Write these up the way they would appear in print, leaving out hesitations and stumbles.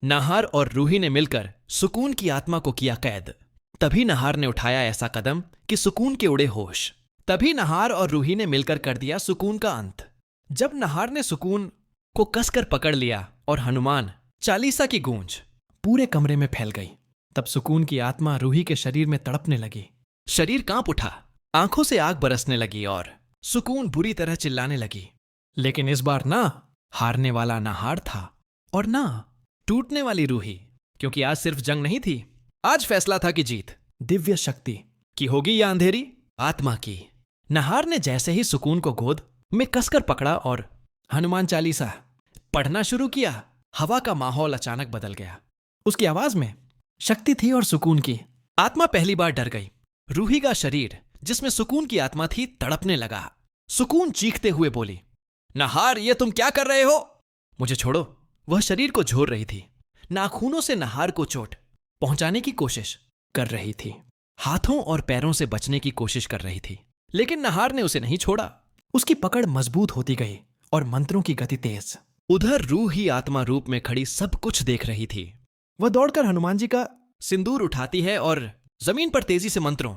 नाहार और रूही ने मिलकर सुकून की आत्मा को किया कैद। तभी नाहार ने उठाया ऐसा कदम कि सुकून के उड़े होश। तभी नाहार और रूही ने मिलकर कर दिया सुकून का अंत। जब नाहार ने सुकून को कसकर पकड़ लिया और हनुमान चालीसा की गूंज पूरे कमरे में फैल गई, तब सुकून की आत्मा रूही के शरीर में तड़पने लगी। शरीर कांप उठा, आंखों से आग बरसने लगी और सुकून बुरी तरह चिल्लाने लगी। लेकिन इस बार ना हारने वाला नाहार था और ना टूटने वाली रूही, क्योंकि आज सिर्फ जंग नहीं थी, आज फैसला था कि जीत दिव्य शक्ति की होगी या अंधेरी आत्मा की। नाहार ने जैसे ही सुकून को गोद में कसकर पकड़ा और हनुमान चालीसा पढ़ना शुरू किया, हवा का माहौल अचानक बदल गया। उसकी आवाज में शक्ति थी और सुकून की। आत्मा पहली बार डर गई। रूही का शरीर जिसमें सुकून की आत्मा थी तड़पने लगा। सुकून चीखते हुए बोली, नाहार, ये तुम क्या कर रहे हो? मुझे छोड़ो। वह शरीर को झोर रही थी, नाखूनों से नाहार को चोट पहुंचाने की कोशिश कर रही थी, हाथों और पैरों से बचने की कोशिश कर रही थी, लेकिन नाहार ने उसे नहीं छोड़ा। उसकी पकड़ मजबूत होती गई और मंत्रों की गति तेज। उधर रूही आत्मा रूप में खड़ी सब कुछ देख रही थी। वह दौड़कर हनुमान जी का सिंदूर उठाती है और जमीन पर तेजी से मंत्रों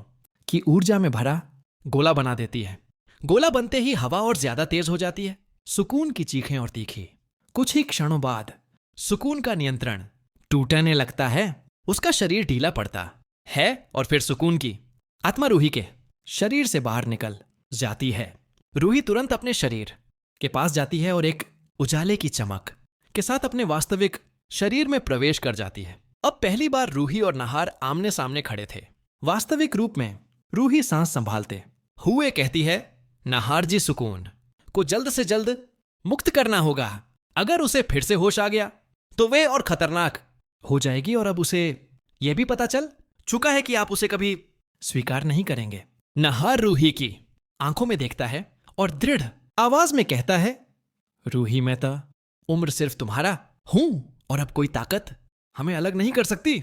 की ऊर्जा में भरा गोला बना देती है। गोला बनते ही हवा और ज्यादा तेज हो जाती है। सुकून की चीखें और तीखी। कुछ ही क्षणों बाद सुकून का नियंत्रण टूटने लगता है। उसका शरीर ढीला पड़ता है और फिर सुकून की आत्मा रूही के शरीर से बाहर निकल जाती है। रूही तुरंत अपने शरीर के पास जाती है और एक उजाले की चमक के साथ अपने वास्तविक शरीर में प्रवेश कर जाती है। अब पहली बार रूही और नाहार आमने सामने खड़े थे। वास्तविक रूप में रूही सांस संभालते हुए कहती है, नाहार जी, सुकून को जल्द से जल्द मुक्त करना होगा। अगर उसे फिर से होश आ गया तो वे और खतरनाक हो जाएगी और अब उसे यह भी पता चल चुका है कि आप उसे कभी स्वीकार नहीं करेंगे। नाहार रूही की आंखों में देखता है और दृढ़ आवाज में कहता है, रूही, मैं तो उम्र सिर्फ तुम्हारा हूं और अब कोई ताकत हमें अलग नहीं कर सकती।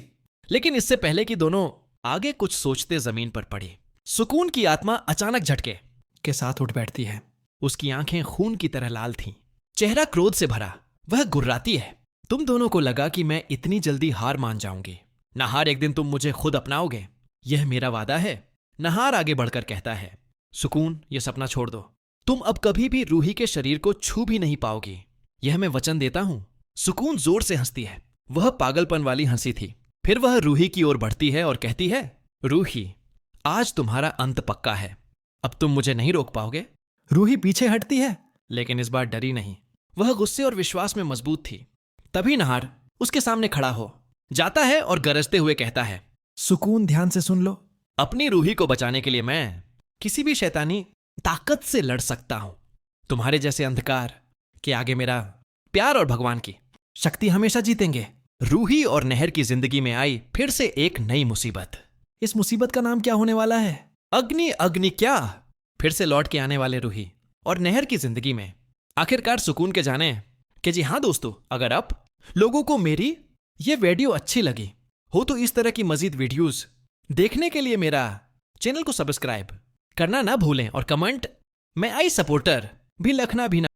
लेकिन इससे पहले कि दोनों आगे कुछ सोचते जमीन पर पड़ी, सुकून की आत्मा अचानक झटके के साथ उठ बैठती है। उसकी आंखें खून की तरह लाल थीं, चेहरा क्रोध से भरा। वह गुर्राती है, तुम दोनों को लगा कि मैं इतनी जल्दी हार मान जाऊंगी। नाहार, एक दिन तुम मुझे खुद अपनाओगे, यह मेरा वादा है। नाहार आगे बढ़कर कहता है, सुकून, यह सपना छोड़ दो। तुम अब कभी भी रूही के शरीर को छू भी नहीं पाओगी, यह मैं वचन देता हूं। सुकून जोर से हंसती है। वह पागलपन वाली हंसी थी। फिर वह रूही की ओर बढ़ती है और कहती है, रूही, आज तुम्हारा अंत पक्का है। अब तुम मुझे नहीं रोक पाओगे। रूही पीछे हटती है, लेकिन इस बार डरी नहीं। वह गुस्से और विश्वास में मजबूत थी। तभी नाहार उसके सामने खड़ा हो जाता है और गरजते हुए कहता है, सुकून, ध्यान से सुन लो। अपनी रूही को बचाने के लिए मैं किसी भी शैतानी ताकत से लड़ सकता हूं। तुम्हारे जैसे अंधकार के आगे मेरा प्यार और भगवान की शक्ति हमेशा जीतेंगे। रूही और नहर की जिंदगी में आई फिर से एक नई मुसीबत। इस मुसीबत का नाम क्या होने वाला है? अग्नि। अग्नि क्या? फिर से लौट के आने वाले रूही और नहर की जिंदगी में आखिरकार सुकून के जाने कि जी हां दोस्तों, अगर आप लोगों को मेरी ये वीडियो अच्छी लगी हो तो इस तरह की मजीद वीडियोस देखने के लिए मेरा चैनल को सब्सक्राइब करना ना भूलें और कमेंट में आई सपोर्टर भी लिखना भी ना